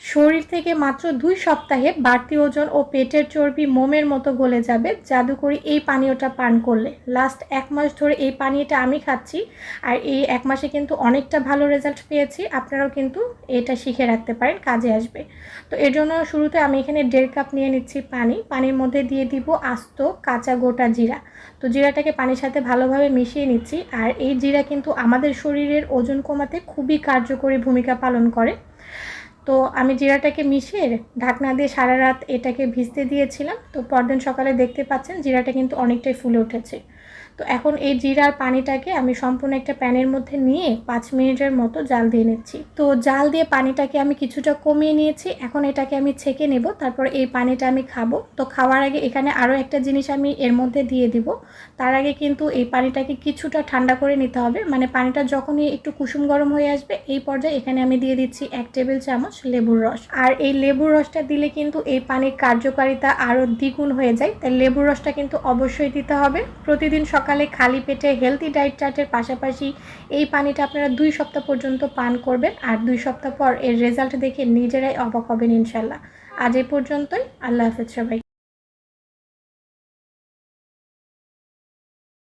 শরীর থেকে মাত্র 2 সপ্তাহে বাড়তি ওজন ও পেটের চর্বি মোমের মতো গলে যাবে জাদুকরি এই পানীয়টা পান করলে। লাস্ট 1 মাস ধরে এই পানীয়টা আমি খাচ্ছি, আর এই 1 মাসে কিন্তু অনেকটা ভালো রেজাল্ট পেয়েছি। আপনারাও কিন্তু এটা শিখে রাখতে পারেন, কাজে আসবে। তো এর জন্য শুরুতে আমি এখানে 1.5 কাপ নিয়ে নিচ্ছি পানি। পানির মধ্যে দিয়ে দিব আস্ত কাঁচা গোটা জিরা। তো জিরাটাকে পানির সাথে ভালোভাবে মিশিয়ে নিচ্ছি। আর এই জিরা কিন্তু আমাদের শরীরের ওজন কমাতে খুবই কার্যকরী ভূমিকা পালন করে। তো আমি জিরাটাকে মিশিয়ে ঢাকনা দিয়ে সারা রাত এটাকে ভিজতে দিয়েছিলাম। তো পরদিন সকালে দেখতে পাচ্ছেন জিরাটা কিন্তু অনেকটাই ফুলে উঠেছে। তো এখন এই জিরার পানিটাকে আমি সম্পূর্ণ একটা প্যানের মধ্যে নিয়ে 5 মিনিটের মতো জাল দিয়ে নিচ্ছি। তো জাল দিয়ে পানিটাকে আমি কিছুটা কমিয়ে নিয়েছি। এখন এটাকে আমি ছেঁকে নেব, তারপর এই পানিটা আমি খাবো। তো খাওয়ার আগে এখানে আরও একটা জিনিস আমি এর মধ্যে দিয়ে দিব। তার আগে কিন্তু এই পানিটাকে কিছুটা ঠান্ডা করে নিতে হবে। মানে পানিটা যখনই একটু কুসুম গরম হয়ে আসবে এই পর্যায়ে এখানে আমি দিয়ে দিচ্ছি 1 টেবিল চামচ লেবুর রস। আর এই লেবুর রসটা দিলে কিন্তু এই পানির কার্যকারিতা আরও দ্বিগুণ হয়ে যায়। তাই লেবুর রসটা কিন্তু অবশ্যই দিতে হবে। প্রতিদিন সকালে খালি পেটে হেলদি ডায়েট চার্টের পাশাপাশি এই পানিটা আপনারা 2 সপ্তাহ পর্যন্ত পান করবেন, আর 2 সপ্তাহ পর এর রেজাল্ট দেখে নিজেরাই অবাক হবেন ইনশাল্লাহ। আজ এই পর্যন্তই। আল্লাহ হাফেজ সবাই।